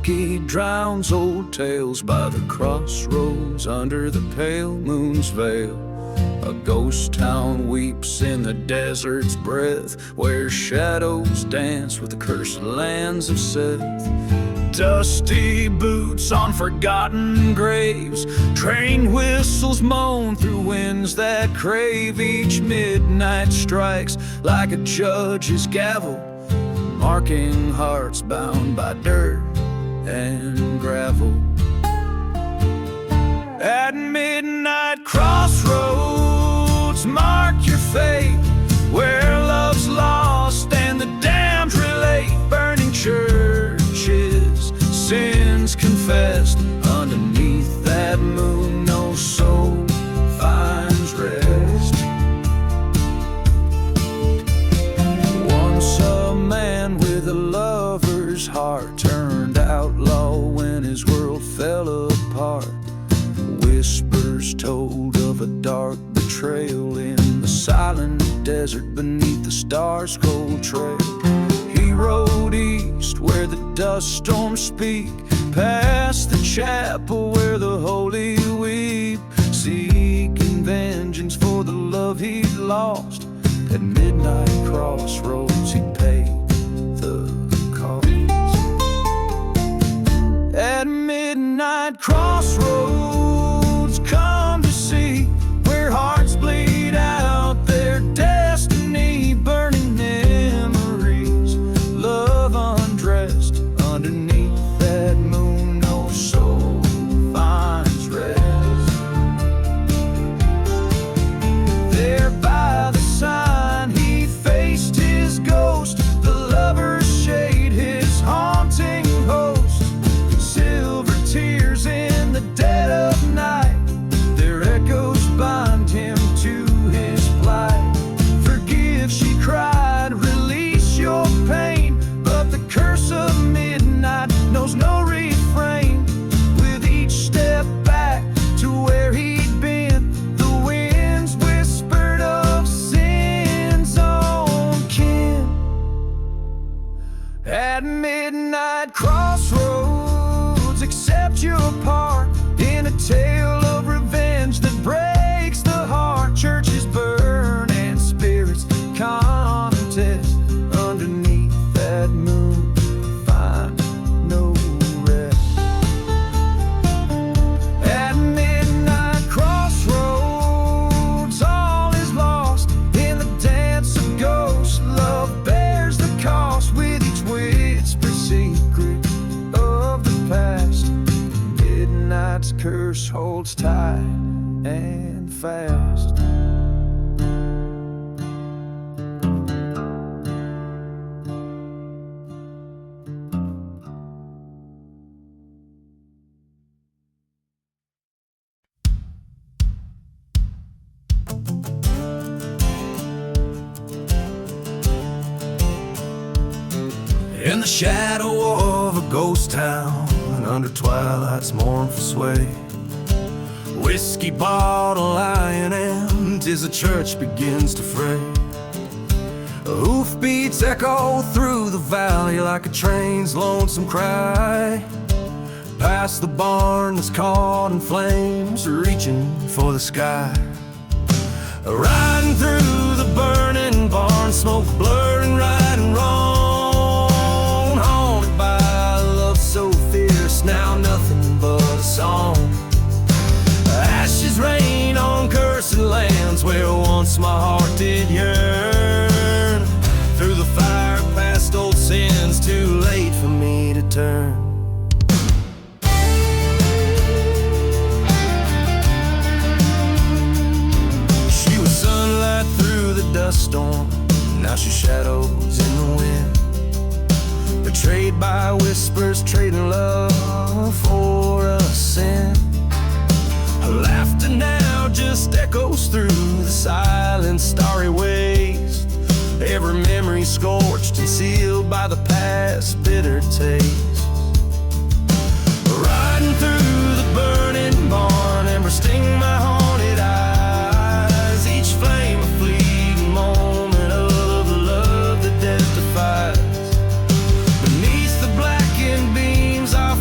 whiskey drowns old tales by the crossroads under the pale moon's veil. A ghost town weeps in the desert's breath, where shadows dance with the cursed lands of Seth. Dusty boots on forgotten graves, train whistles moan through winds that crave. Each midnight strikes like a judge's gavel, marking hearts bound by dirt and gravel. At midnight crossroads mark your fate, where love's lost and the damned relate. Burning churches, sins confessed, underneath that moon no soul finds rest. Once a man with a lover's heart turned outlaw when his world fell apart. Whispers told of a dark betrayal in the silent desert beneath the stars' cold trail. He rode east where the dust storms speak, past the chapel where the holy weep, seeking vengeance for the love he'd lost. At midnight crossroads he'd pay the cost. At midnight crossroads come to see where hearts bleed out their destiny. Burning memories, love undressed, underneath that moon no soul finds rest. There by the sign he faced his ghost, the lover's shade, his haunting host. Silver tears in the dead of night, their echoes bind him to his plight. Forgive, she cried, release your pain, but the curse of midnight knows no refrain. With each step back to where he'd been, the winds whispered of sin's own kin. At midnight crossroads, accept your part in a tale of revenge that breaks the heart. Churches burn and spirits contest, underneath that moon find no rest. At midnight crossroads all is lost in the dance of ghosts. Love bears the cost with each whispered secret of the past. Midnight's curse holds tight and fast. In the shadow of a ghost town, and under twilight's mournful sway, whiskey bottle lying and 'tis the church begins to fray. Hoofbeats echo through the valley like a train's lonesome cry. Past the barn that's caught in flames, reaching for the sky. Riding through the burning barn, smoke blurring right and wrong. Haunted by love so fierce, now nothing but a song. Ashes rain on cursed lands where once my heart did yearn. Through the fire past old sins, too late for me to turn. She was sunlight through the dust storm, now she's shadows in the wind. Betrayed by whispers, trading love for a sin. Her laughter now just echoes through the silent starry waste. Every memory scorched and sealed by the past bitter taste. Riding through the burning barn, embers sting my haunted eyes. Each flame a fleeting moment of the love that death defies. Beneath the blackened beams I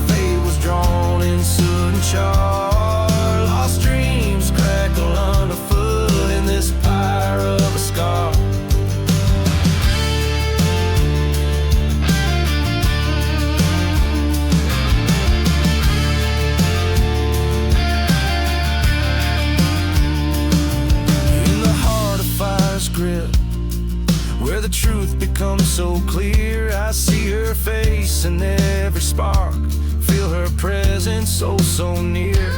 in every spark. Feel her presence so near.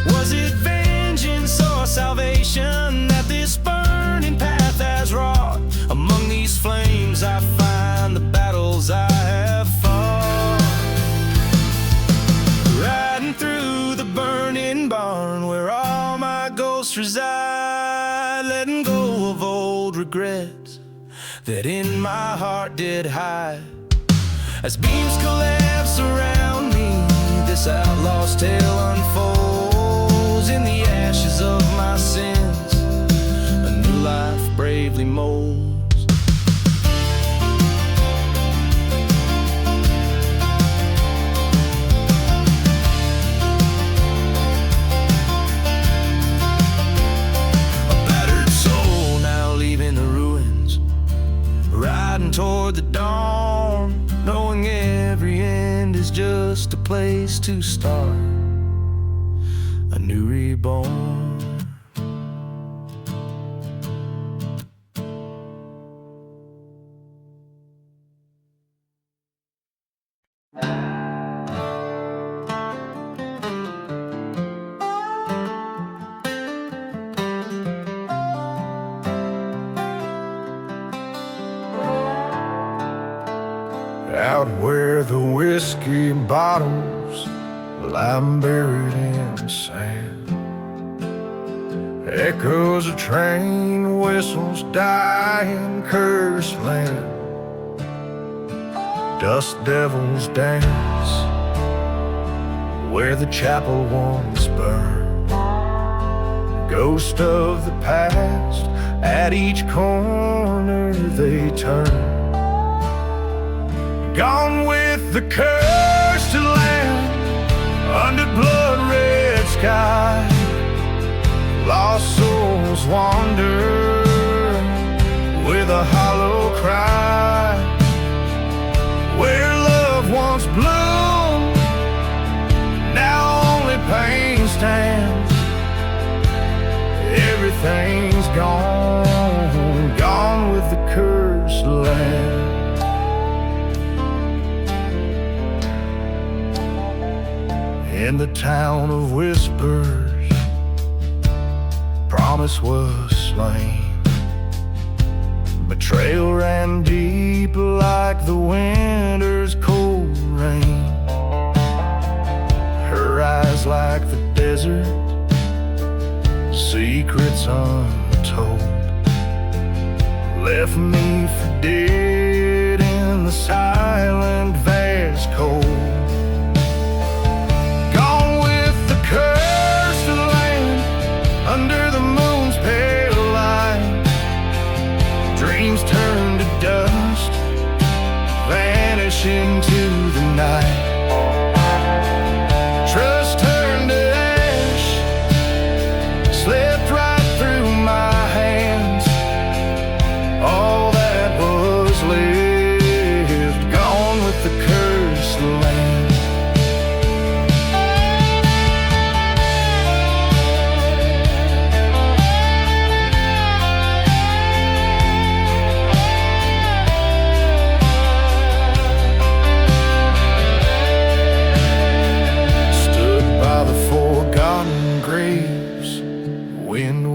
Was it vengeance or salvation that this burning path has wrought? Among these flames I find the battles I have fought. Riding through the burning barn where all my ghosts reside, letting go of old regrets that in my heart did hide. As beams collapse around me, this outlaw's tale unfolds. In the ashes of my sins, a new life bravely molds. Toward the dawn, knowing every end is just a place to start a new reborn. Out where the whiskey bottles lie buried in sand, echoes of train whistles die in cursed land. Dust devils dance where the chapel once burned. Ghost of the past, at each corner they turn. Gone with the cursed land, under blood-red sky. Lost souls wander with a hollow cry. Where love once bloomed, now only pain stands. Everything's gone, gone with the cursed land. In the town of whispers, promise was slain. Betrayal ran deep like the winter's cold rain. Her eyes like the desert, secrets untold, left me for dead in the silent vast cold. Cursed land, under the moon's pale light, dreams turn to dust, vanish into the night. Trust turned to ash, slipped right through my hands. All that was left, gone with the cursed land.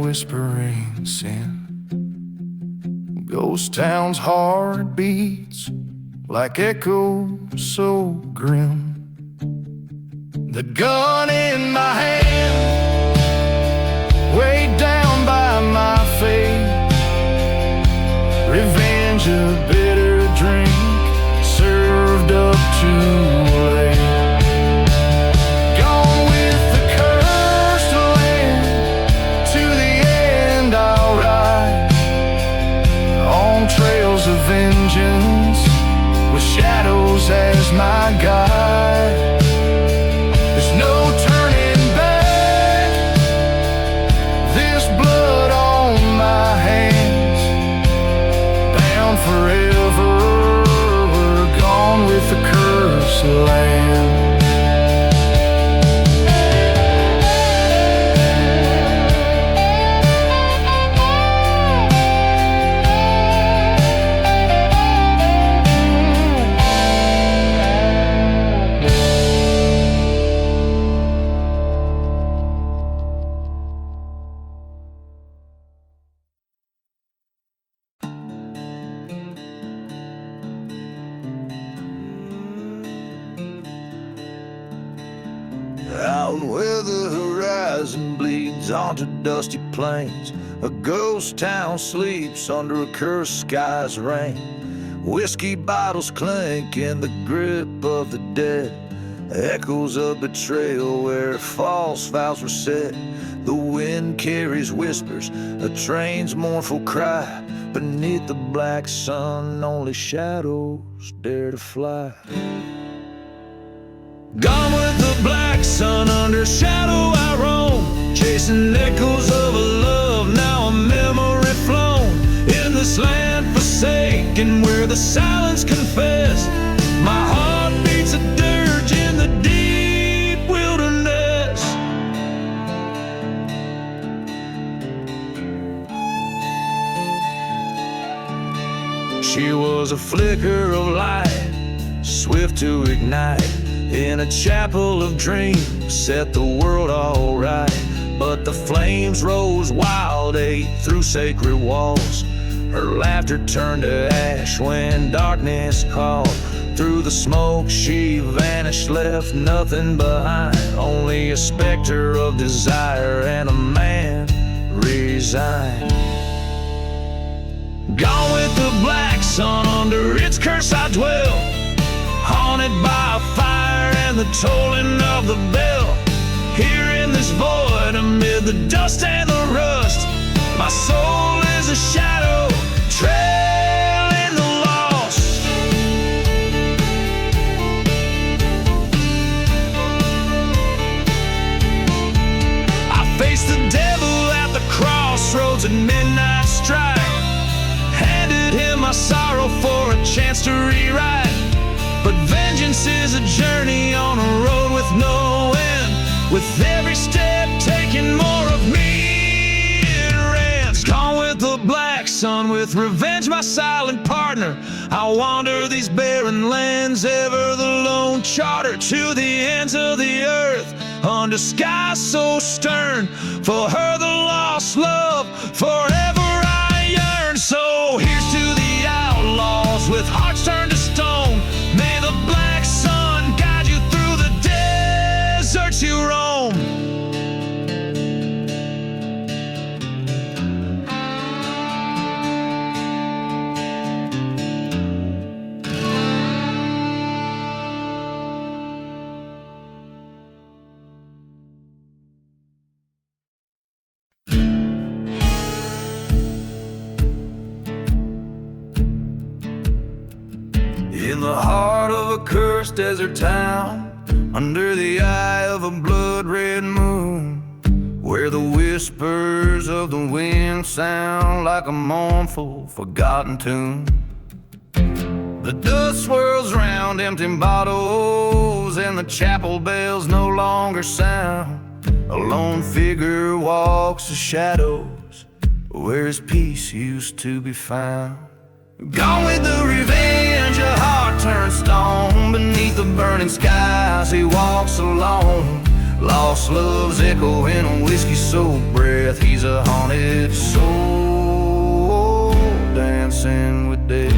Whispering sin, ghost town's heart beats like echoes so grim. The gun in my hand, weighed down by my fate. Revenge a bitter drink, served up too late. Trails of vengeance with shadows as my guide. There's no turning back, this blood on my hands, bound forever, gone with the cursed land. where the horizon bleeds onto dusty plains. A ghost town sleeps under a cursed sky's rain. Whiskey bottles clink in the grip of the dead. Echoes of betrayal where false vows were said. The wind carries whispers, a train's mournful cry. Beneath the black sun, only shadows dare to fly. Gone with the black sun, under shadow I roam, chasing echoes of a love, now a memory flown. In this land forsaken, where the silence confess, my heart beats a dirge in the deep wilderness. She was a flicker of light, swift to ignite. In a chapel of dreams, set the world all right. But the flames rose wild, ate through sacred walls. Her laughter turned to ash when darkness called. Through the smoke she vanished, left nothing behind. Only a specter of desire and a man resigned. Gone with the black sun, under its curse I dwell, haunted by a fire and the tolling of the bell. Here in this void, amid the dust and the rust, my soul is a shadow, trailing the lost. I faced the devil at the crossroads at midnight strike, handed him my sorrow for a chance to rewrite. But vengeance is a journey on a road with no end, with every step taking more of me it rents. Gone with the black sun, with revenge my silent partner, I wander these barren lands, ever the lone charter to the ends of the earth, under skies so stern. For her the lost love, forever I yearn. So here's to the outlaws with hearts turned to stone. May the black sun guide you through the deserts you roam. In the heart of a cursed desert town, under the eye of a blood-red moon, where the whispers of the wind sound like a mournful, forgotten tune. The dust swirls round empty bottles, and the chapel bells no longer sound. A lone figure walks the shadows, where his peace used to be found. Gone with the revenge, a heart turned stone. Beneath the burning skies he walks alone. Lost love's echo in a whiskey-soaked breath. He's a haunted soul, dancing with death.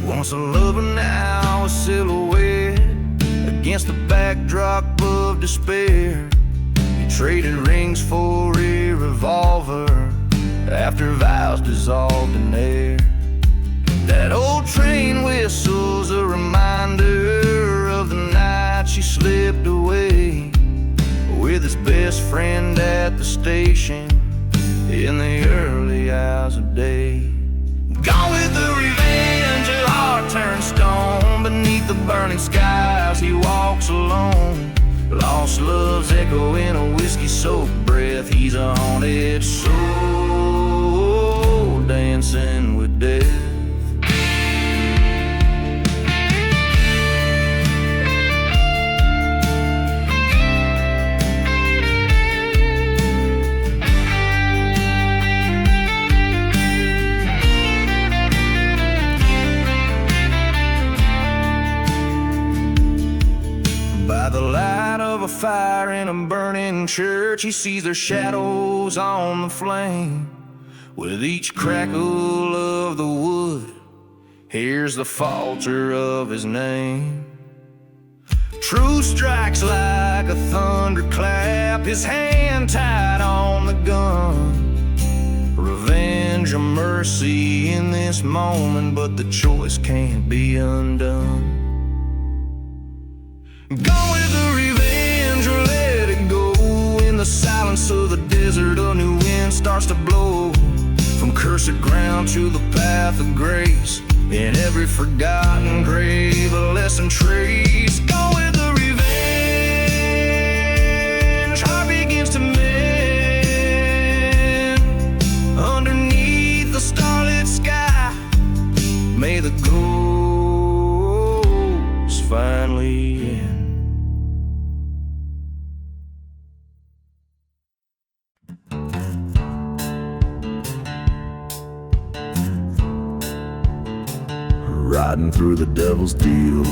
Once a lover, now a silhouette, against the backdrop of despair. Traded rings for a revolver, after vows dissolved in air. That old train whistle's a reminder of the night she slipped away, with his best friend at the station in the early hours of day. Gone with the revenge, a heart turned stone. Beneath the burning skies he walks alone. Lost love's echo in a whiskey-soaked breath. He's a haunted soul, dancing with death. By the light of a fire in a burning church, he sees their shadows on the flame. With each crackle of the wood, hears the falter of his name. Truth strikes like a thunderclap, his hand tied on the gun. Revenge or mercy in this moment, but the choice can't be undone. Go with the revenge or let it go. In the silence of the desert, a new wind starts to blow. From cursed ground to the path of grace, in every forgotten grave a lesson trace. Go with the revenge, heart begins to mend. Underneath the starlit sky, may the ghost finally end. Riding through the devil's deal,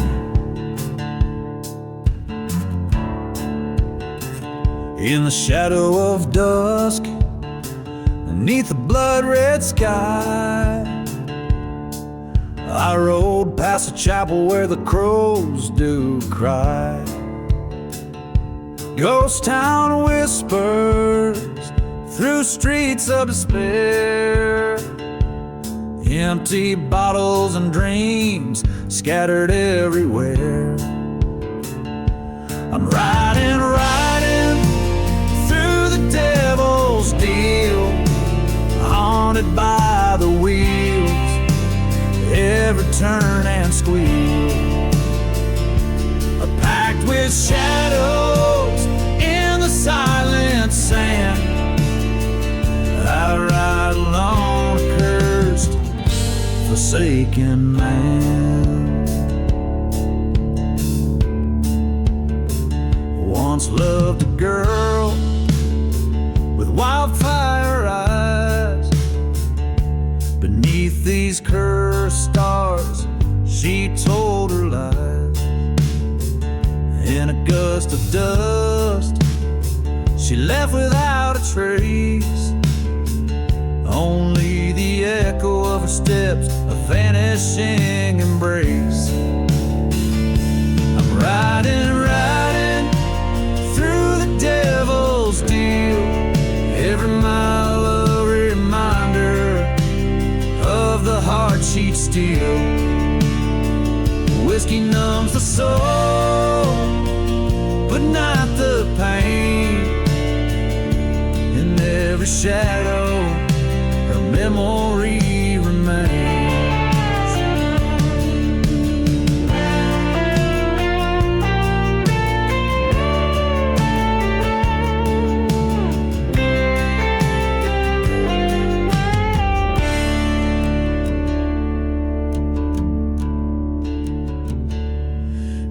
in the shadow of dusk, beneath the blood-red sky, I rode past a chapel where the crows do cry. Ghost town whispers through streets of despair, empty bottles and dreams scattered everywhere. I'm riding through the devil's deal, haunted by the wheels, every turn and squeal. Packed with shadows in the silent sand, I ride alone, a cursed, forsaken man. Once loved a girl with wildfire eyes. Beneath these cursed stars, she told her lies. In a gust of dust, she left without a trace, only the echo of her steps, a vanishing embrace. I'm riding through the devil's deal, every mile a reminder of the heart she'd steal. Whiskey numbs the soul, but not the pain. In every shadow, her memory remains.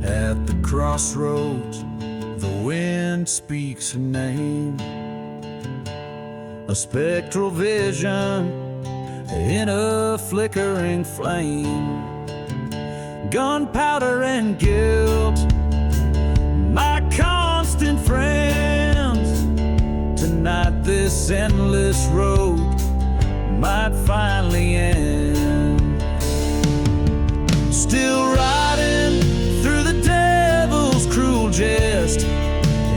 At the crossroads, the wind speaks her name, a spectral vision in a flickering flame. Gunpowder and guilt, my constant friends. Tonight this endless road might finally end. Still riding through the devil's cruel jest,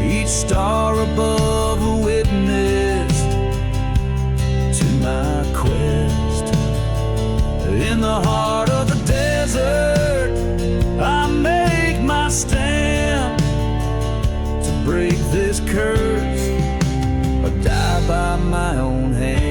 each star above a witness to my quest. In the heart of the desert, I make my stand to break this curse or die by my own hand.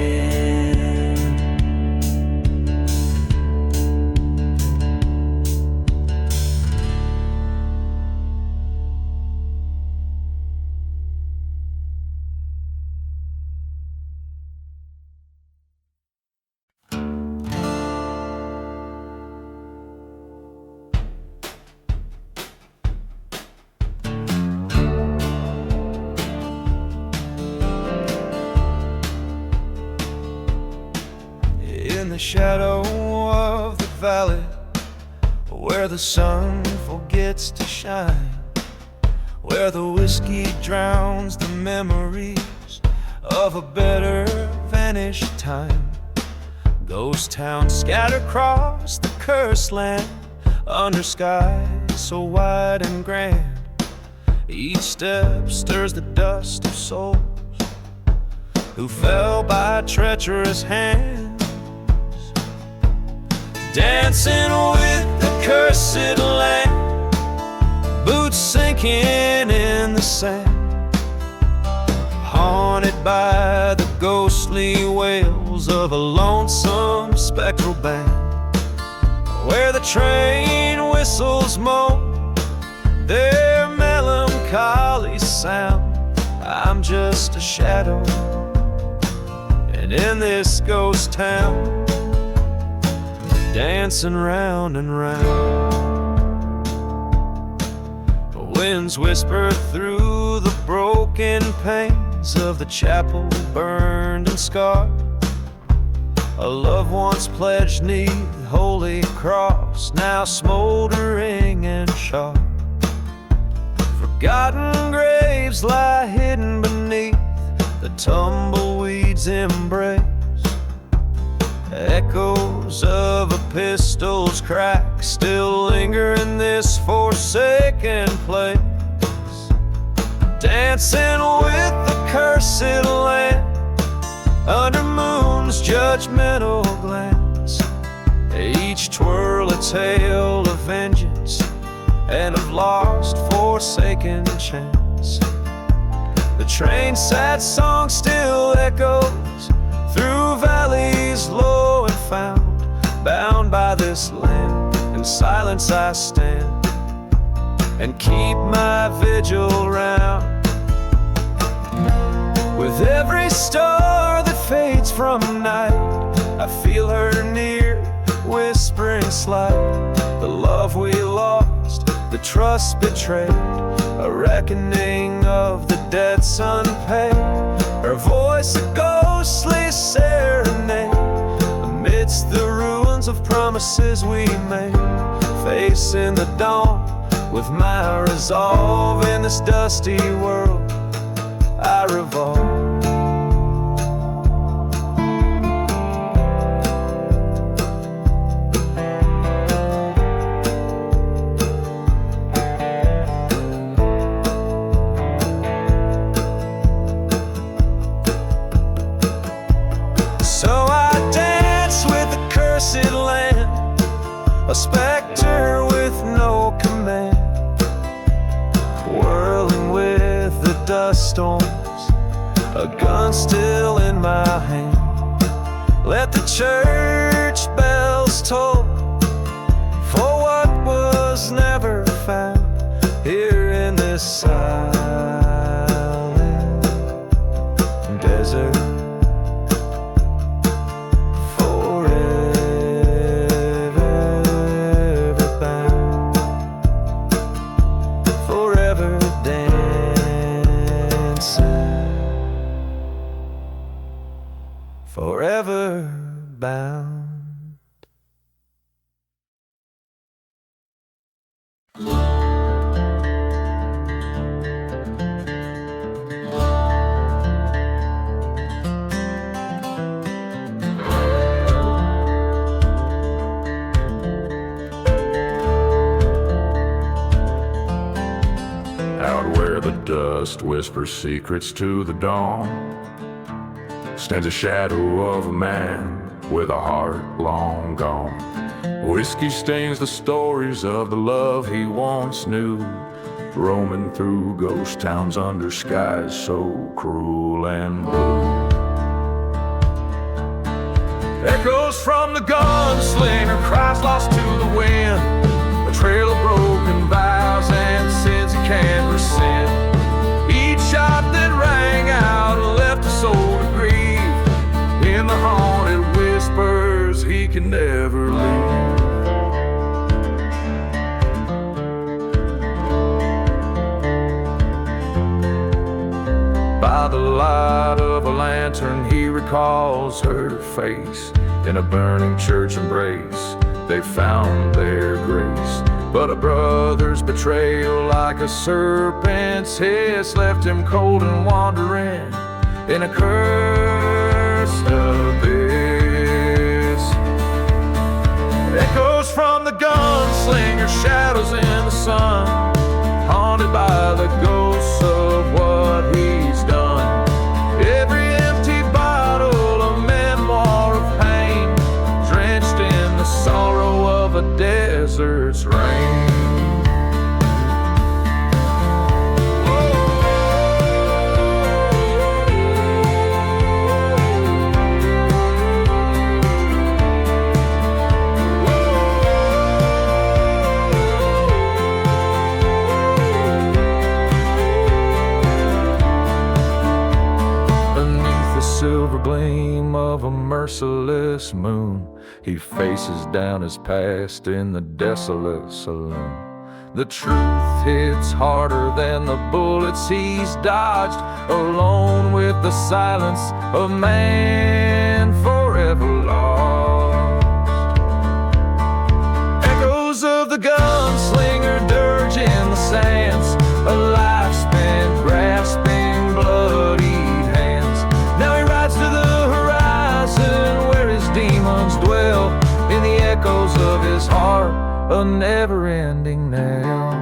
In the shadow of the valley, where the sun forgets to shine, where the whiskey drowns the memories of a better vanished time. Ghost towns scattered across the cursed land, under skies so wide and grand. Each step stirs the dust of souls who fell by treacherous hands, dancing with the cursed land, boots sinking in the sand, haunted by the ghostly wails of a lonesome spectral band, where the train whistles moan their melancholy sound. I'm just a shadow, and in this ghost town, dancing round and round. Winds whisper through the broken panes of the chapel burned and scarred. A love once pledged 'neath the holy cross, now smoldering and charred. Forgotten graves lie hidden beneath the tumbleweed's embrace. Echoes of a pistol's crack still linger in this forsaken place, dancing with the cursed land under moon's judgmental glance. Each twirl a tale of vengeance and of lost, forsaken chance. The train's sad song still echoes through valleys low and found. Bound by this land, in silence I stand and keep my vigil round. With every star that fades from night, I feel her near, whispering slight. The love we lost, the trust betrayed, a reckoning of the debts unpaid. Her voice a ghostly serenade amidst the ruins of promises we made. Facing the dawn with my resolve, in this dusty world I revolve. Land, a specter with no command, whirling with the dust storms, a gun still in my hand. Let the church bells toll for what was never found here in this silent desert. Forever bound. Out where the dust whispers secrets to the dawn, stands a shadow of a man with a heart long gone. Whiskey stains the stories of the love he once knew, roaming through ghost towns under skies so cruel and blue. Echoes from the gunslinger, cries lost to the wind, a trail of broken vows and sins he can't rescind. Each shot that rang out left a soul to grieve, in the haunted whispers he can never leave. By the light of a lantern he recalls her face, in a burning church embrace they found their grace. But a brother's betrayal, like a serpent's hiss, left him cold and wandering in a cursed abyss. Echoes from the gunslinger, shadows in the sun, haunted by the ghosts of what he's done. Every empty bottle, a memoir of pain, drenched in the sorrow of a desert's rain. Silver gleam of a merciless moon, he faces down his past in the desolate saloon. The truth hits harder than the bullets he's dodged, alone with the silence of man forever lost. Echoes of the gunslinger dirge in the sands, a life spent grasping bloody. Demons dwell in the echoes of his heart, a never-ending knell.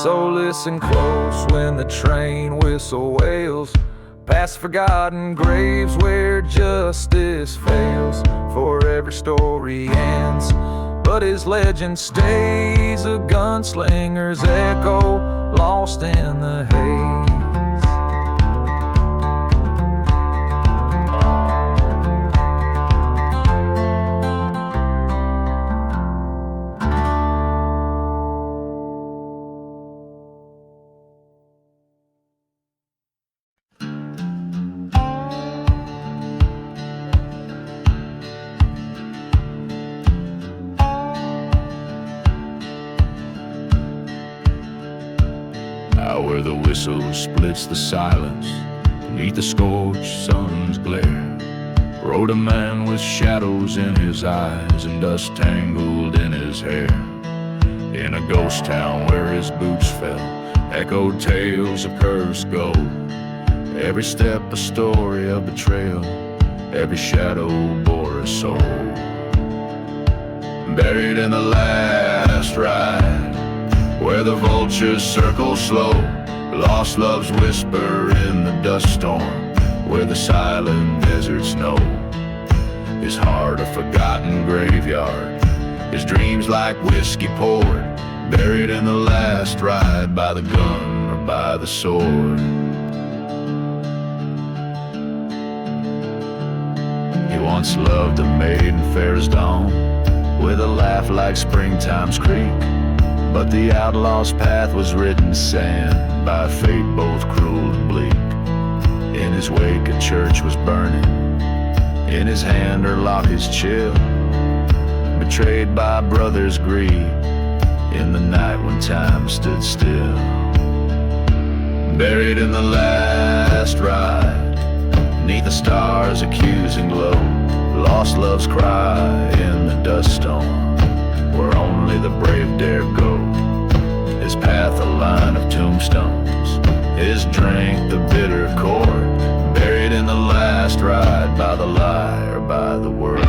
So listen close when the train whistle wails, past forgotten graves where justice fails. For every story ends, but his legend stays, a gunslinger's echo lost in the haze. Where the whistle splits the silence, beneath the scorched sun's glare, rode a man with shadows in his eyes and dust tangled in his hair. In a ghost town where his boots fell, echoed tales of cursed gold. Every step a story of betrayal, every shadow bore a soul. Buried in the last ride, where the vultures circle slow, lost loves whisper in the dust storm, where the silent deserts know. His heart a forgotten graveyard, his dreams like whiskey poured, buried in the last ride by the gun or by the sword. He once loved a maiden fair as dawn, with a laugh like springtime's creek, but the outlaw's path was written sand by a fate both cruel and bleak. In his wake a church was burning, in his hand her lock is chill, betrayed by a brother's greed, in the night when time stood still. Buried in the last ride, neath the stars' accusing glow, lost love's cry in the dust storm, where only the brave dare go. His path a line of tombstones, his drink the bitter cord, buried in the last ride by the lie or by the word.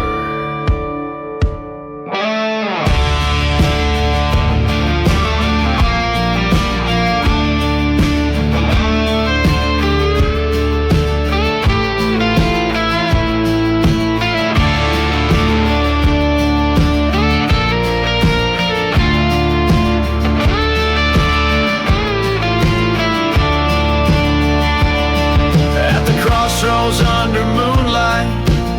Crossroads under moonlight,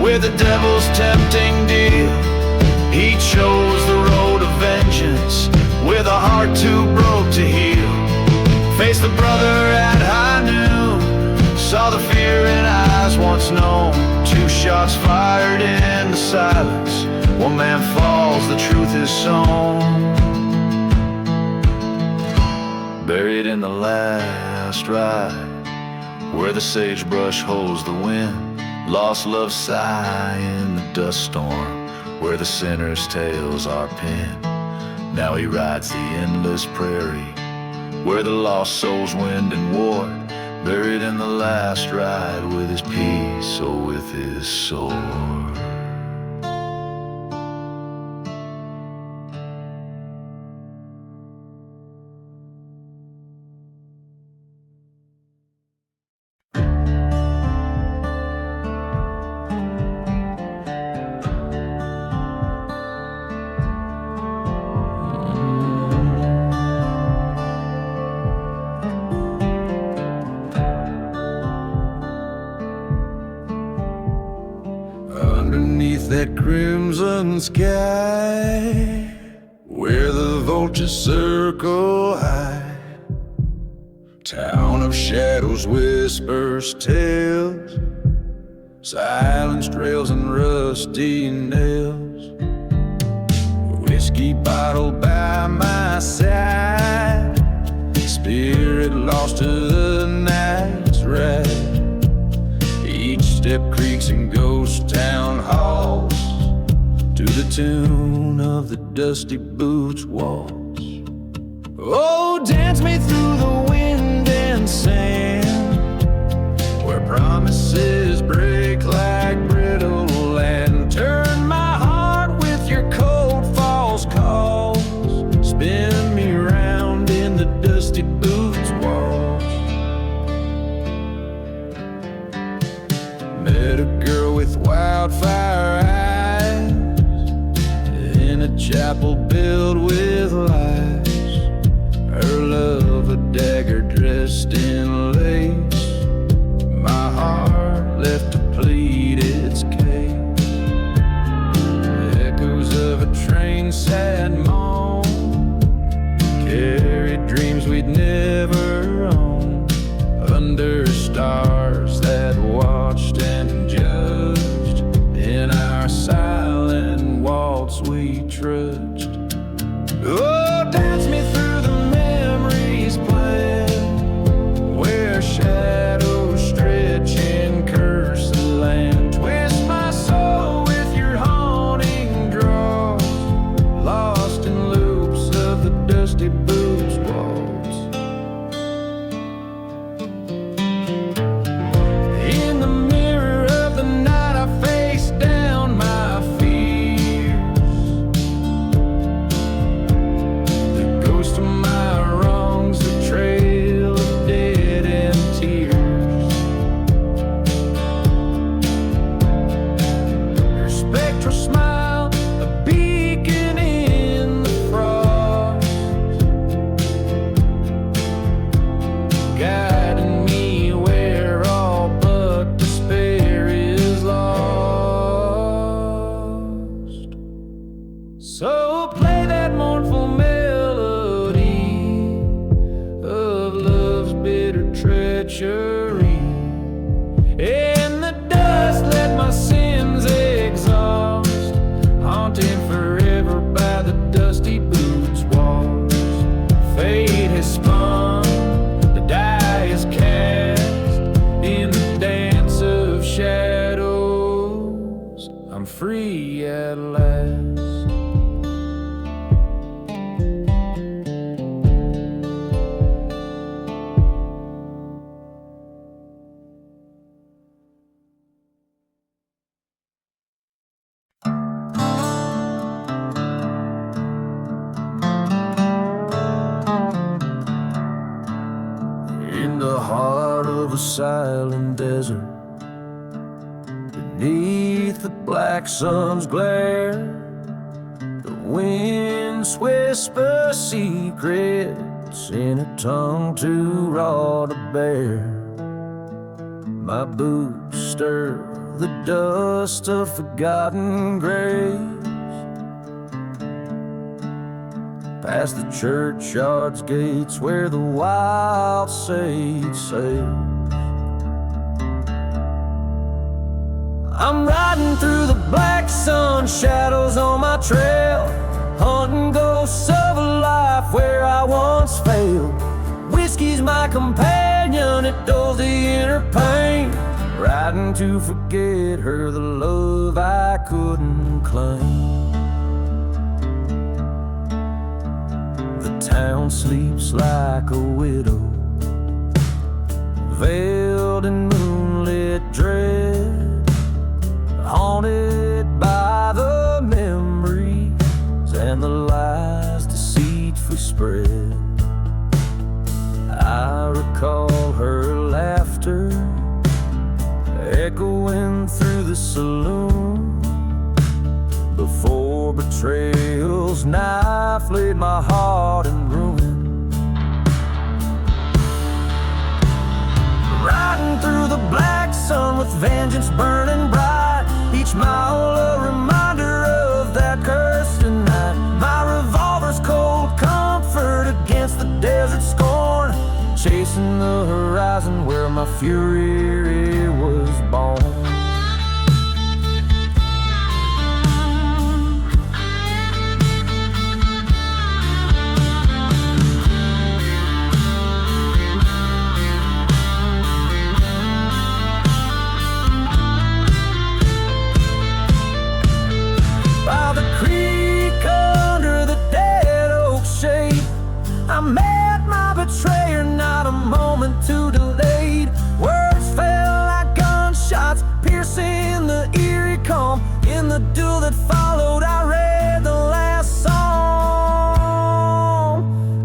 where the devil's tempting deal, he chose the road of vengeance, with a heart too broke to heal. Faced the brother at high noon, saw the fear in eyes once known. 2 shots fired in the silence, one man falls, the truth is sown. Buried in the last ride, where the sagebrush holds the wind, lost love's sigh in the dust storm, where the sinner's tales are penned. Now he rides the endless prairie, where the lost souls wind and ward, buried in the last ride, with his peace or with his sword. that crimson sky where the vultures circle high. Town of shadows, whispers, tales, silence trails and rusty nails. Whiskey bottle by my side, spirit lost to the night's ride. Each step creaks in ghost town halls to the tune of the dusty boots waltz. Oh, dance me through the wind and sand, where promises break like brittle land. Turn my heart with your cold false calls, spin me round in the dusty boots waltz. Met a girl with wildfire eyes in a chapel built with lies. Her love a dagger dressed in lace. My heart left to plead its case. Echoes of a train sad moan carried dreams we'd never own. Under stars that watched and judged, in our silent waltz we trudged. Oh, dance me through the memories plan, where shadows stretch and curse the land. Twist my soul with your haunting draws, lost in loops of the dusty boots waltz. In the mirror of the night I face down my fears, the ghost of my wrongs, the trail of dead end tears. Your spectral smile, a beacon in the frost, guiding me where all but despair is lost. So play that mournful melody of love's bitter treachery. In the dust let my sins exhaust, haunted forever by the dusty boots waltz. Fate has spun, the die is cast, in the dance of shadows I'm free at last. In the heart of a silent desert, beneath the black sun's glare, the winds whisper secrets in a tongue too raw to bear. My boots stir the dust of forgotten graves, past the churchyard's gates where the wild sage sails. I'm riding through the black sun, shadows on my trail, hunting ghosts of a life where I once failed. Whiskey's my companion, it dulls the inner pain, riding to forget her, the love I couldn't claim. The town sleeps like a widow, veiled in moonlit dread, haunted by the memories and the lies deceitfully spread. I recall her laughter echoing through the saloon, before betrayal's knife laid my heart in ruin. Riding through the black sun with vengeance burning bright, each mile a reminder desert scorn, chasing the horizon where my fury was born. By the creek under the dead oak shade, I met my betrayer, not a moment too delayed. Words fell like gunshots, piercing the eerie calm. In the dew that followed, I read the last song.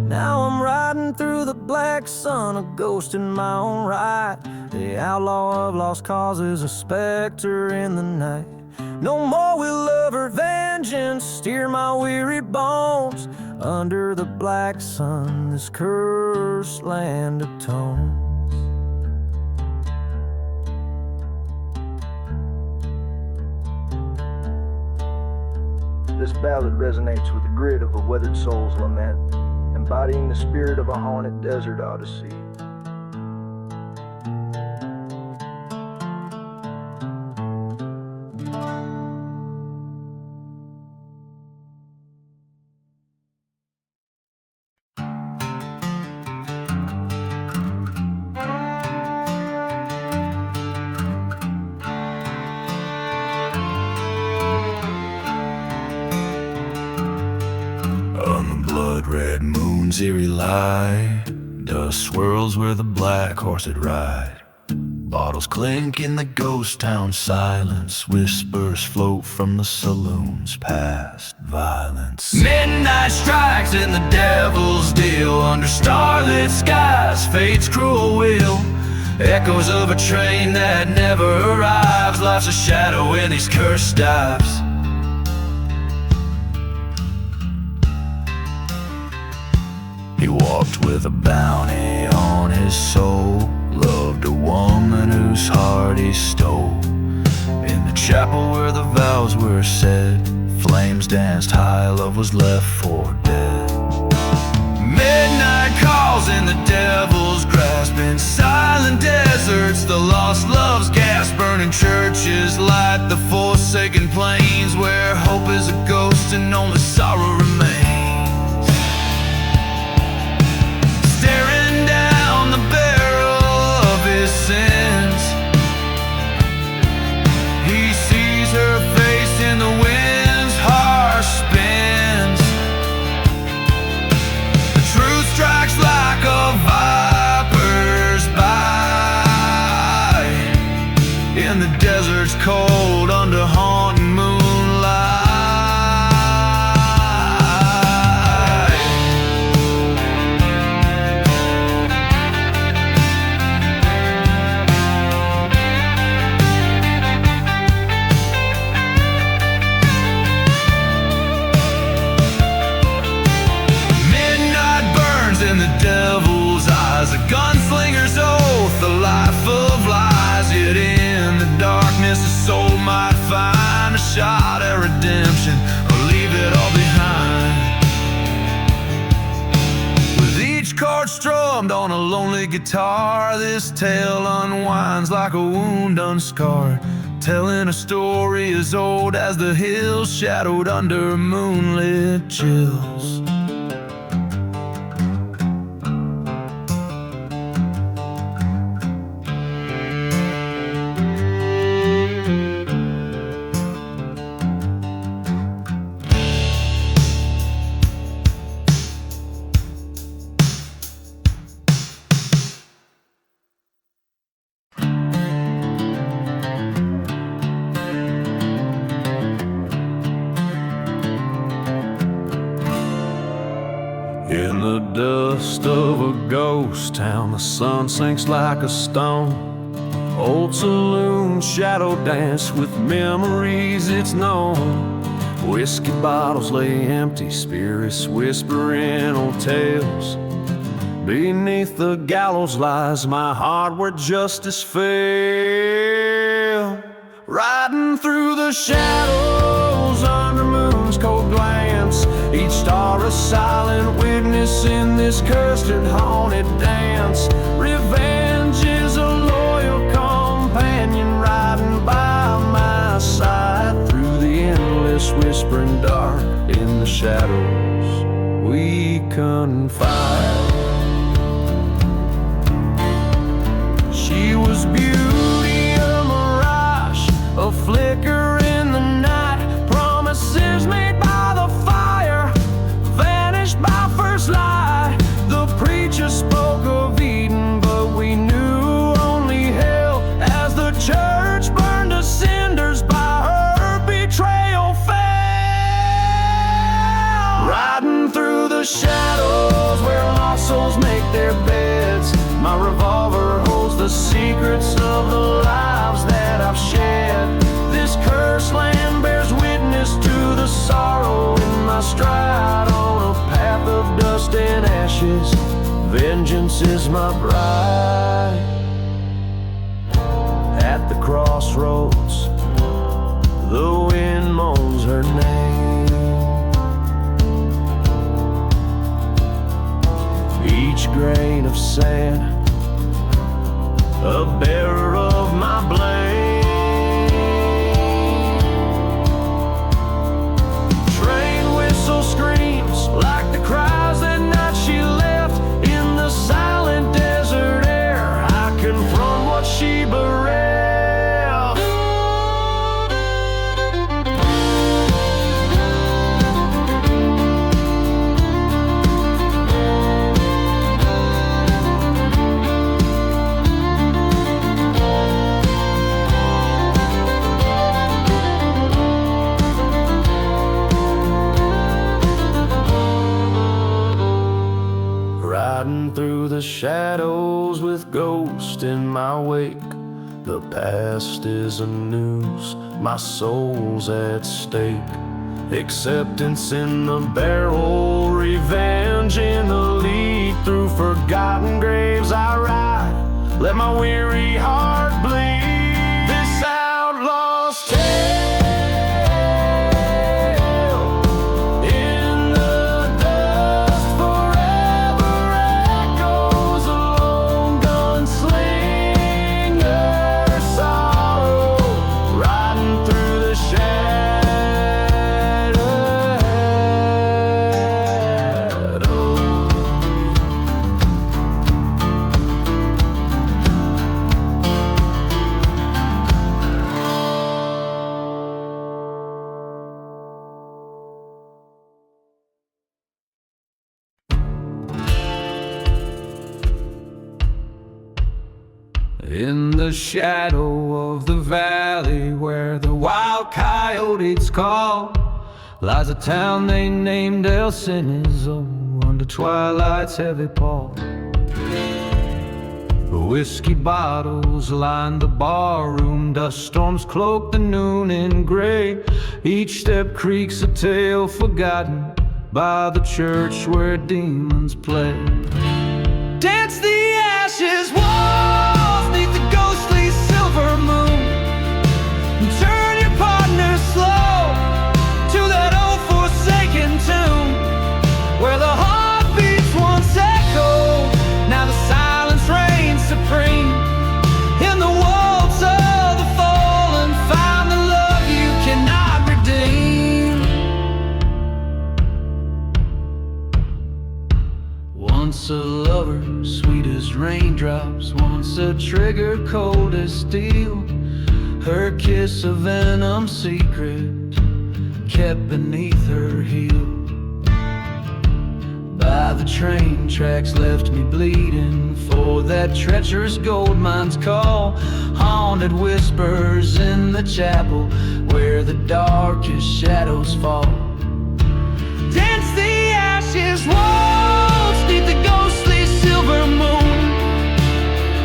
Now I'm riding through the black sun, a ghost in my own right. The outlaw of lost causes, a specter in the night. No more will love or vengeance steer my weary bones. Under the black sun, this cursed land atones. This ballad resonates with the grit of a weathered soul's lament, embodying the spirit of a haunted desert odyssey. On the blood-red moon's eerie light, dust swirls where the black horse had ride. Bottles clink in the ghost town silence, whispers float from the saloons past violence. Midnight strikes in the devil's deal, under starlit skies, fate's cruel wheel. Echoes of a train that never arrives, life's a shadow in these cursed dives. He walked with a bounty on his soul, loved a woman whose heart he stole. In the chapel where the vows were said, flames danced high, love was left for dead. Midnight calls in the devil's grasp, in silent deserts the lost love's gas. Burning churches light the forsaken plains, where hope is a ghost and only sorrow remains. Staring down the barrel of his sins, he sees her face in the wind's harsh spins. The truth strikes like a viper's bite in the desert's cold under haunting moonlight. In the devil's eyes, a gunslinger's oath, the life of lies. Yet in the darkness, a soul might find a shot at redemption, or leave it all behind. With each chord strummed on a lonely guitar, this tale unwinds like a wound unscarred, telling a story as old as the hills, shadowed under moonlit chills. In the dust of a ghost town, the sun sinks like a stone. Old saloon shadow dance with memories it's known. Whiskey bottles lay empty, spirits whispering old tales. Beneath the gallows lies my heart where justice fell. Riding through the shadows under moon's cold glance, each Each star a silent witness in this cursed and haunted dance. Revenge is a loyal companion riding by my side through the endless whispering dark. In the shadows we confide. She was beauty, a mirage, a flicker in the night. Promises made by the fire, vanished by first light. The preacher spoke of Eden, but we knew only hell, as the church burned to cinders by her betrayal fell. Riding through the shadows where lost souls make their beds, my revolver holds the secrets of the lives that I've shed. This cursed land bears witness to the sorrow in my stride. On a path of dust and ashes, vengeance is my bride. At the crossroads, the wind moans her name. Each grain of sand, a bearer of my blame. Train whistle screams like the cries that night she left. In the silent desert air, I confront what she bereft. Riding through the shadows with ghosts in my wake. The past is a noose, my soul's at stake. Acceptance in the barrel, revenge in the lead. Through forgotten graves I ride, let my weary heart bleed. This outlaw's tale. In the shadow of the valley where the wild coyotes call, lies a town they named El Cenizo, under twilight's heavy pall. Whiskey bottles line the barroom, dust storms cloak the noon in gray. Each step creaks a tale forgotten by the church where demons play. Dance the ashes walls neath the ghostly silver moon, and turn your partner slow to that old forsaken tomb, where the heartbeats once echoed, now the silence reigns supreme. In the waltz of the fallen, find the love you cannot redeem. Once a lover, sweet as raindrops, once a trigger cold as steel, her kiss a venom secret kept beneath her heel. By the train tracks left me bleeding, for that treacherous gold mine's call. Haunted whispers in the chapel where the darkest shadows fall. Dance the ashes waltz neath the ghostly silver moon,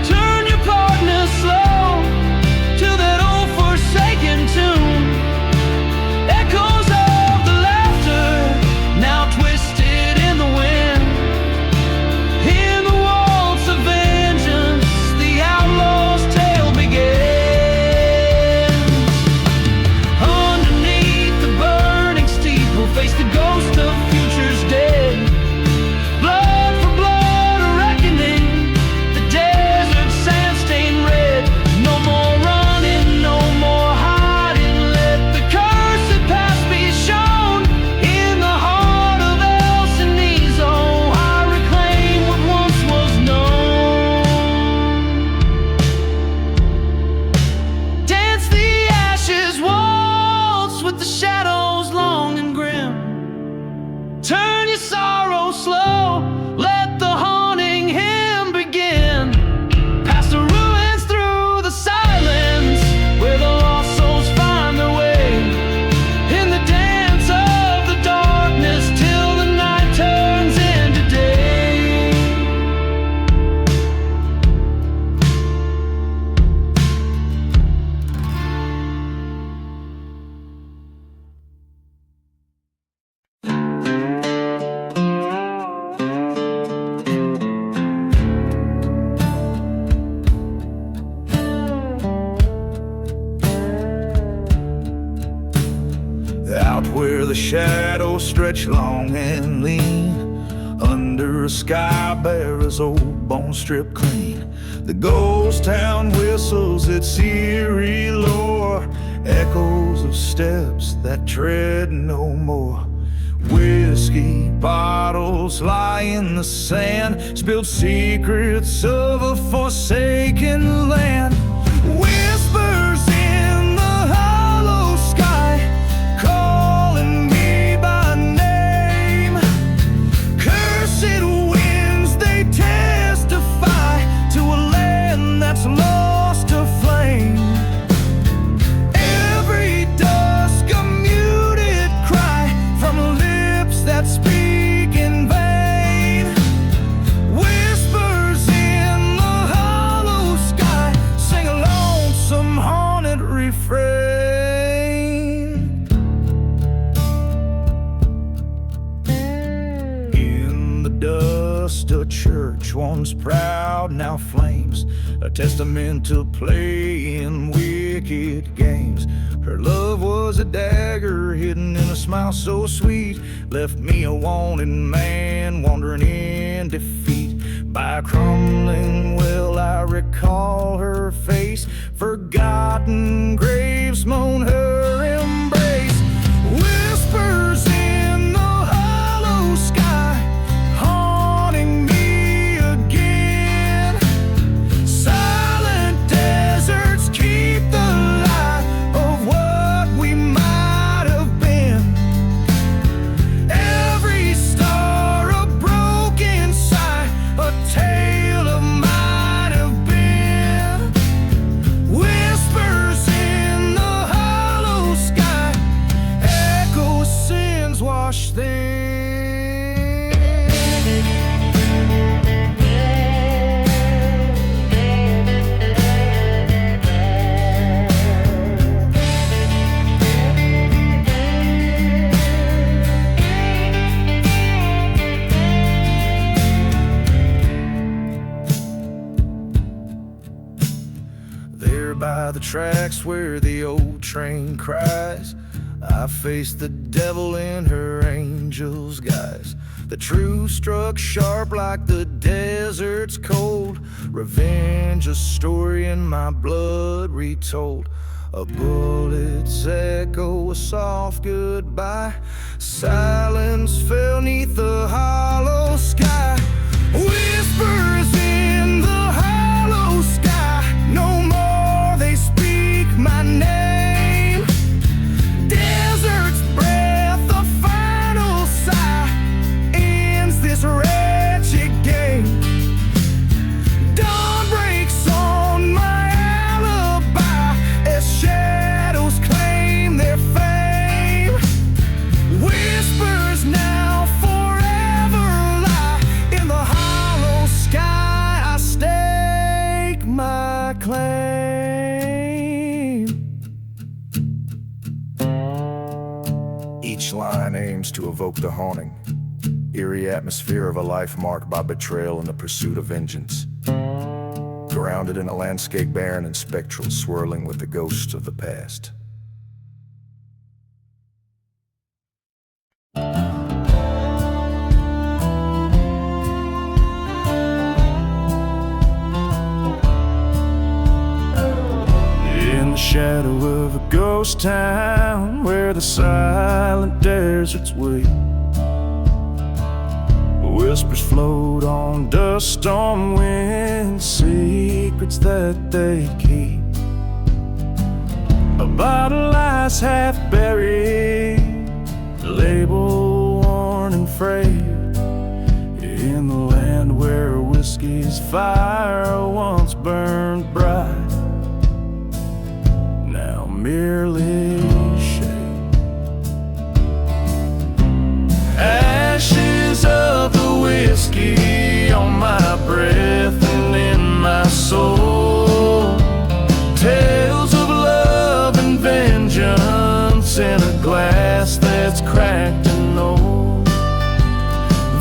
turn your partner slow to that old forsaken tune. Echoes of the laughter now twisted in the wind. In the waltz of vengeance, the outlaw's tale begins. Underneath the burning steeple, face the ghost of future shadows stretch long and lean under a sky bare as old bones stripped clean. The ghost town whistles its eerie lore, echoes of steps that tread no more. Whiskey bottles lie in the sand, spilled secrets of a forsaken land. Whispers in the hollow sky, calling me by name. Cursed winds, they testify to a land that's lost to flame. Every dusk a muted cry from lips that speak in vain. Whispers in the hollow sky sing a lonesome haunted refrain. In the dust a church once proud now flames, a testament to playing wicked games. Her love was a dagger hidden in a smile so sweet, left me a wanted man wandering in defeat. By a crumbling well I recall her face, forgotten graves moan her embrace. Whispers in the hollow sky, haunting me again. Silent deserts keep the light of what we might have been. Every star a broken sigh, a tale of might have been. Whispers in the hollow sky, echo sins wash thin. There by the tracks where the old train cries, I faced the devil in her angel's guise. The truth struck sharp like the desert's cold, revenge a story in my blood retold. A bullet's echo, a soft goodbye, silence fell neath the hollow sky. Whispers in the hollow sky, no more they speak my name. Desert's breath, the final sigh, ends this wretched game. Dawn breaks on my alibi as shadows claim their fame. Whispers now forever lie in the hollow sky. I stake my claim. Each line aims to evoke the haunting, eerie atmosphere of a life marked by betrayal and the pursuit of vengeance. Grounded in a landscape barren and spectral, swirling with the ghosts of the past. In the shadow of a ghost town where the silent deserts wait, whispers float on dust storm wind, secrets that they keep. A bottle lies half buried, label worn and frayed, in the land where whiskey's fire once burned bright, now merely shade. Ashes of the whiskey on my breath and in my soul, tales of love and vengeance in a glass that's cracked and old.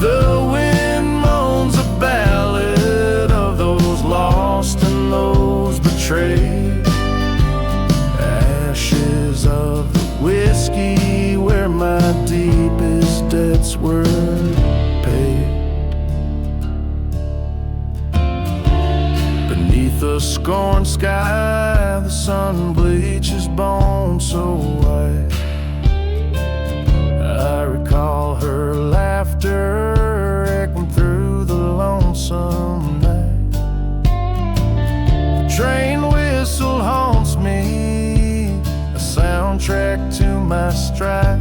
The wind moans a ballad of those lost and those betrayed. Ashes the scorned sky, the sun bleaches bones so white. I recall her laughter echoing through the lonesome night. The train whistle haunts me, a soundtrack to my stride.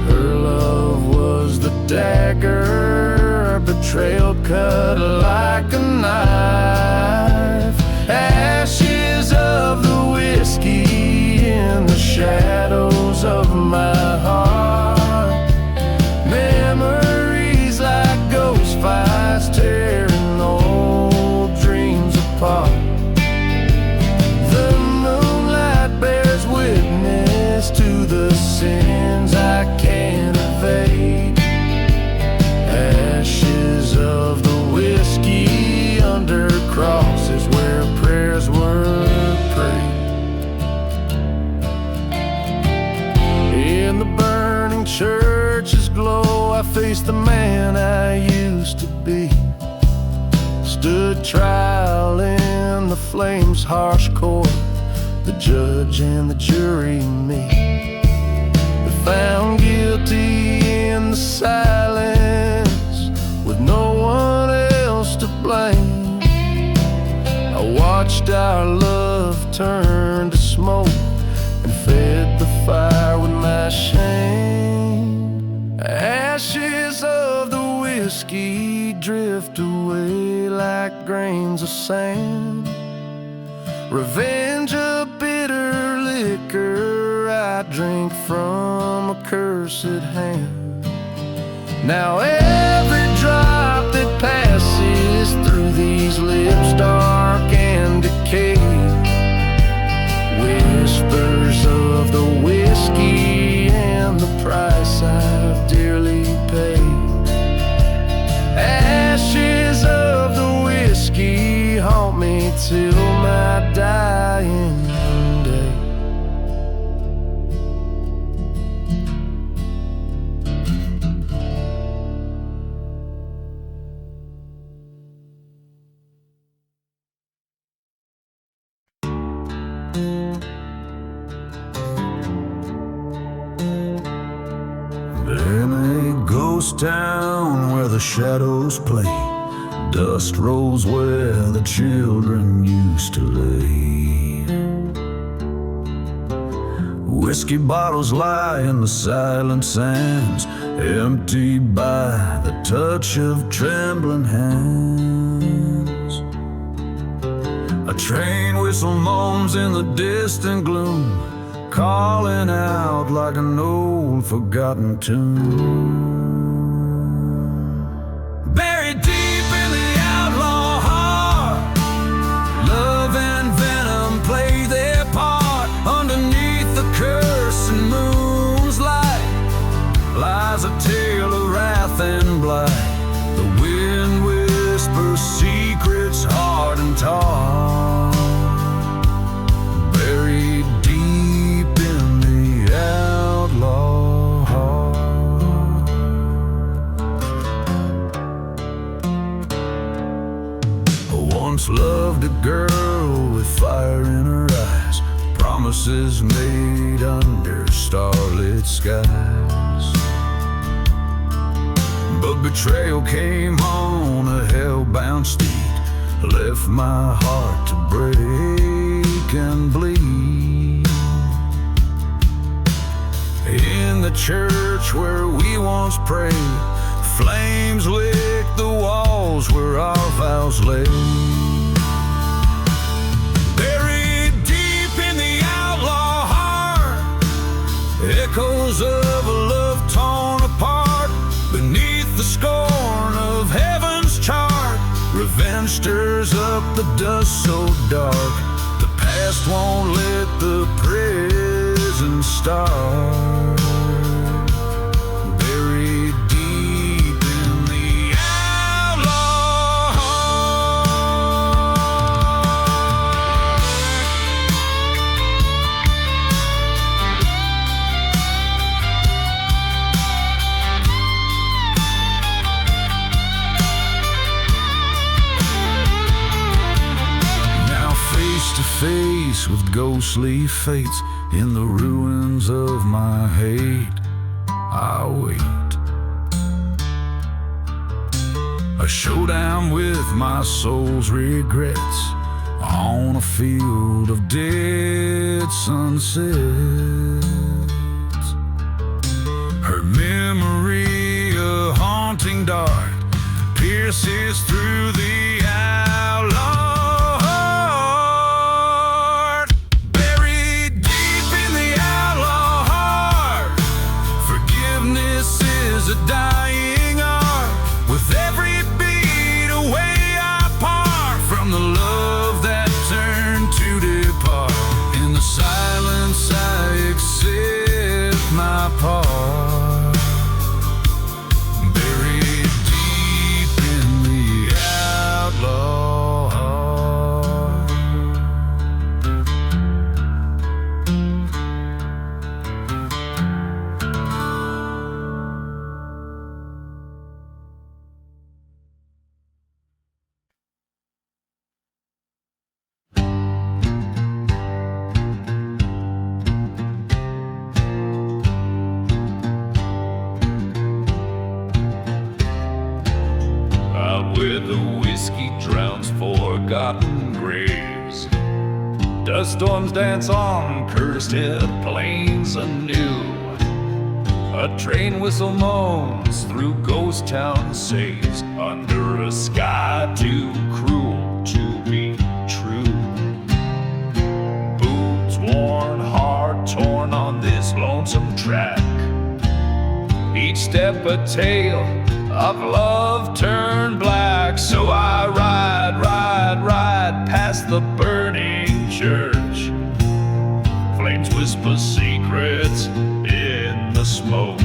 Her love was the dagger, betrayal cut like a knife. Ashes of the whiskey in the shadows of my heart. Memories like ghost fires tearing old dreams apart. The moonlight bears witness to the sins I can't evade. Ashes of the whiskey under crosses where prayers were prayed. In the burning church's glow, I faced the man I used to be. Stood trial in the flames' harsh court, the judge and the jury me. They found guilty in the silence, with no one else to blame. I watched our love turn to smoke and fed the fire with my shame. Ashes of the whiskey drift away like grains of sand. Revenge a bitter liquor I drink from a cursed hand. Now every drop that passes through these lips dark and decayed, whispers of the whiskey and the price I've dearly paid. Ashes of the whiskey haunt me till my dying day. In a ghost town where the shadows play, dust rolls where the children used to lay. Whiskey bottles lie in the silent sands, emptied by the touch of trembling hands. A train whistle moans in the distant gloom, calling out like an old forgotten tune. Buried deep in the outlaw heart, love and venom play their part. Underneath the cursing moon's light lies a tale of wrath and blight. The wind whispers secrets hard and taught, buried deep in the outlaw heart. I once loved a girl with fire in her eyes, promises made under starlit skies. But betrayal came on a hell-bound steed, left my heart to break and bleed. In the church where we once prayed, flames lick the walls where our vows lay. Buried deep in the outlaw heart, echoes of a love torn apart. Beneath the scorn of heaven's chart, revenge stirs up the dust so dark. The past won't let the prison start. Buried deep in the outlaw heart. face with ghostly fates. In the ruins of my hate, I wait. A showdown with my soul's regrets on a field of dead sunsets. Her memory, a haunting dart, pierces through the outlaw heart. Buried deep in the outlaw heart, forgiveness is a dying art. With every beat away I part from the love that turned to depart. In the silence I accept my part. Buried deep in the outlaw heart. Out where the whiskey drowns forgotten graves, dust storms dance on cursed hid plains anew. A train whistle moans through ghost town saves, under a sky too cruel to be true. Boots worn, heart torn on this lonesome track, each step a tale of love turned black. So I ride past the burning church. Flames whisper secrets in the smoke.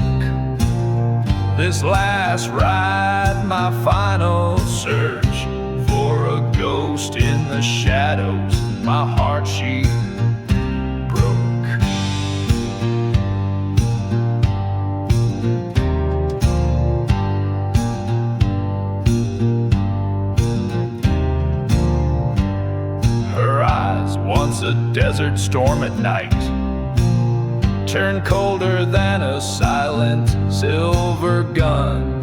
This last ride, my final search for a ghost in the shadows. My heart she broke. Once a desert storm at night, turned colder than a silent silver gun.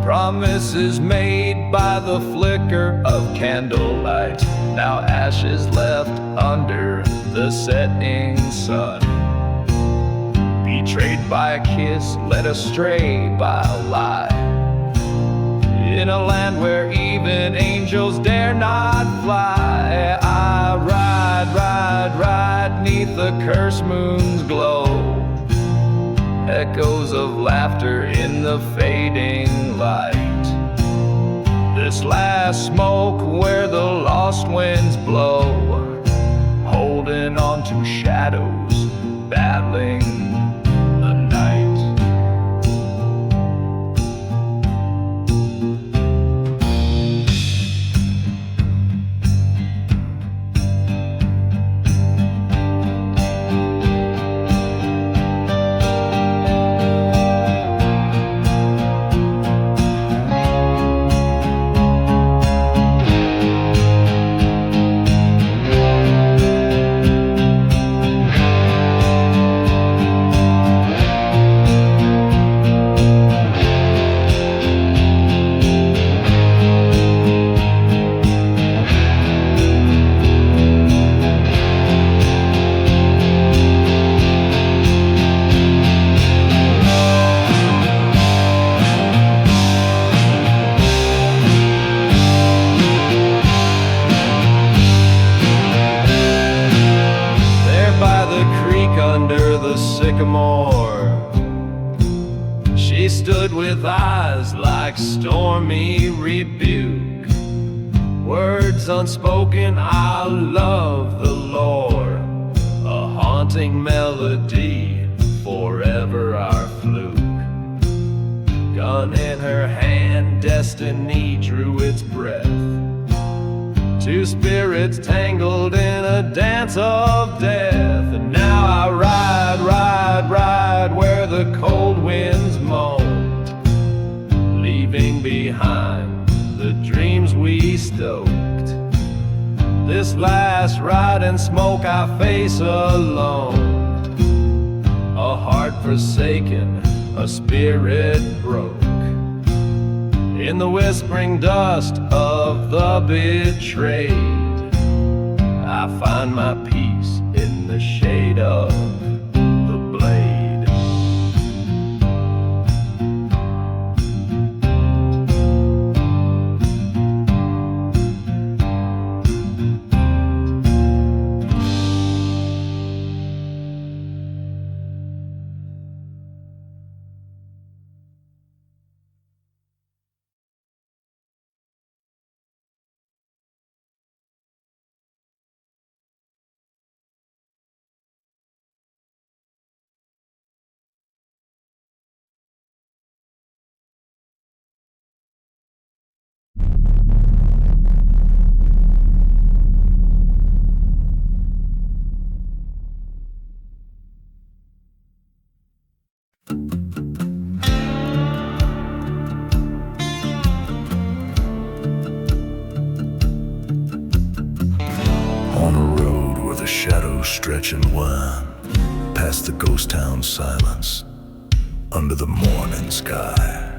Promises made by the flicker of candlelight, now ashes left under the setting sun. Betrayed by a kiss, led astray by a lie, in a land where even angels dare not fly. I ride neath the cursed moon's glow. Echoes of laughter in the fading light. This last smoke where the lost winds blow, holding on to shadows, battling the night. She stood with eyes like stormy rebuke, words unspoken, I love the Lord, a haunting melody, forever our fluke. Gun in her hand, destiny drew its breath. Two spirits tangled in a dance of death. And now I ride where the cold winds moan, leaving behind the dreams we stoked. This last ride in smoke I face alone, a heart forsaken, a spirit broke. In the whispering dust of the betrayed, I find my peace in the shade of the blade. Stretch and wind past the ghost town silence under the morning sky.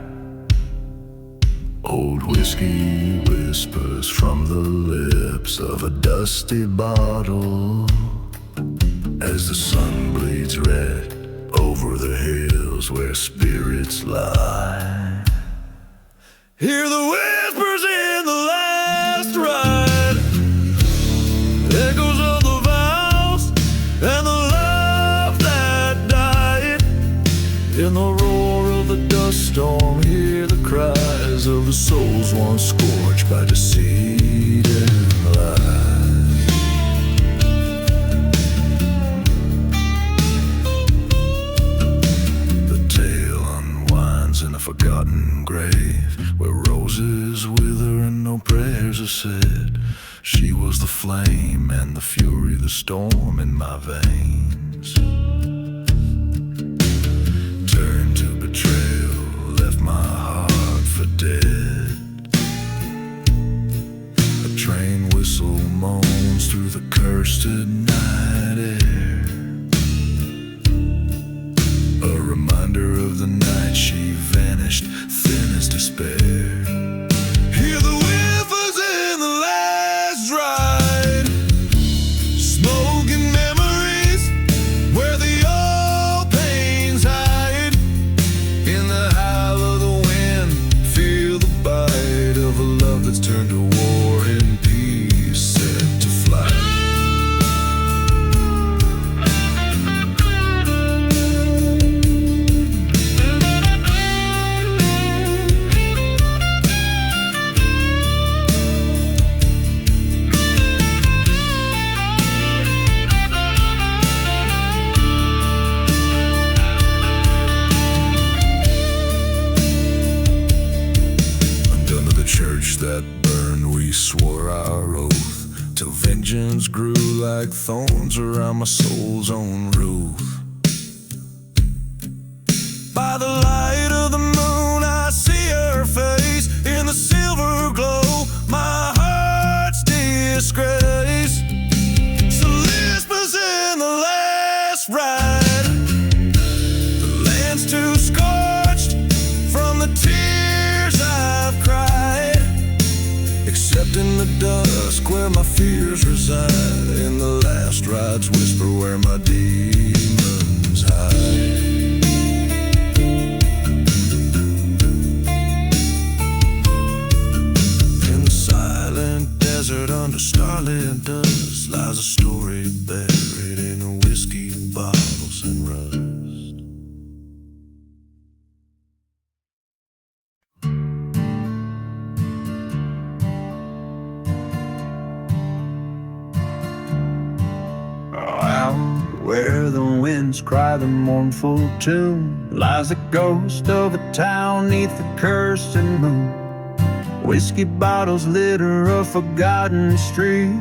Old whiskey whispers from the lips of a dusty bottle as the sun bleeds red over the hills where spirits lie. Hear the whispers in the last ride, echoes of the and the love that died. In the roar of the dust storm, hear the cries of the souls once scorched by deceit and lie. The tale unwinds in a forgotten grave where roses wither and no prayers are said. She was the flame and the fury, the storm in my veins. Turned to betrayal, left my heart for dead. A train whistle moans through the cursed night air, a reminder of the night she vanished, thin as despair. Hear the whispers in the last ride, smoking memories where the old pains hide. In the howl of the wind, feel the bite of a love that's turned to war in peace, set to flight. That burned, we swore our oath, till vengeance grew like thorns around my soul's own roof. By the light of the moon, I see her face in the silver glow, my heart's disgrace. So whispers in the last ride, the land's too scorched from the tears I've cried. Except in the dusk where my fears reside, in the last ride's whisper where my demons hide. In the silent desert under starlit dust lies a story buried in whiskey bottles and rust. Where the winds cry the mournful tune lies the ghost of a town neath the cursed moon. Whiskey bottles litter a forgotten street,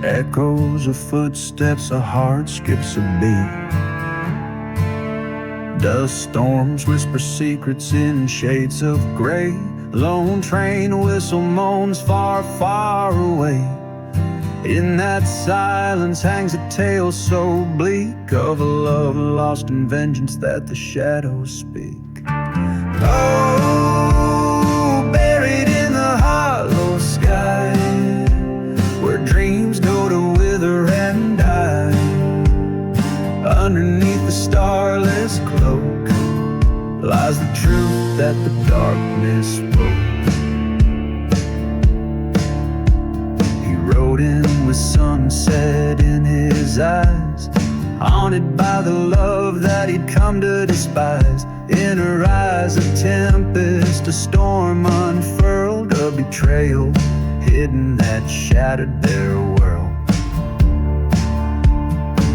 echoes of footsteps, a heart skips a beat. Dust storms whisper secrets in shades of gray, lone train whistle moans far, far away. In that silence hangs a tale so bleak of a love lost in vengeance that the shadows speak. Oh, buried in the hollow sky, where dreams go to wither and die, underneath the starless cloak lies the truth that the darkness spoke. In with sunset in his eyes, haunted by the love that he'd come to despise. In her eyes a tempest, a storm unfurled, a betrayal hidden that shattered their world.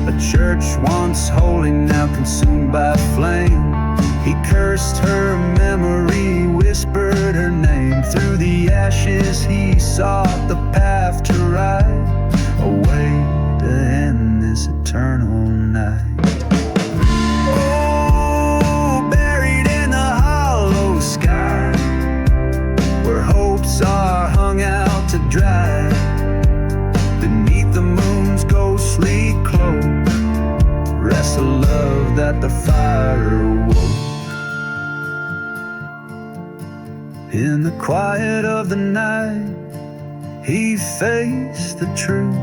A church once holy, now consumed by flame. He cursed her memory, whispered her name. Through the ashes he sought the path to ride, a way to end this eternal night. Oh, buried in the hollow sky, where hopes are hung out to dry, beneath the moon's ghostly cloak rests a love that the fire awoke. In the quiet of the night, he faced the truth.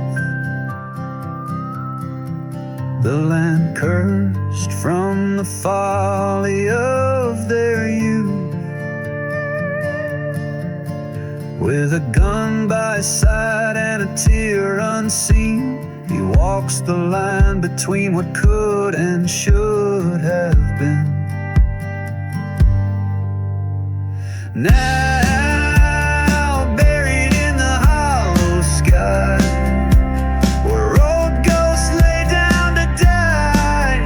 The land cursed from the folly of their youth. With a gun by his side and a tear unseen, he walks the line between what could and should have been. Now buried in the hollow sky, where old ghosts lay down to die,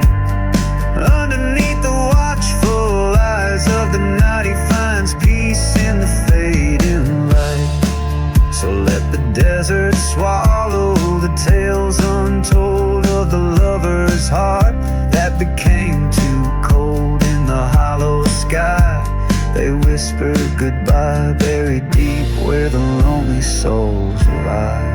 underneath the watchful eyes of the night he finds peace in the fading light. So let the desert swallow the tales untold of the lover's heart that became too cold in the hollow sky. They whispered goodbye, buried deep where the lonely souls lie.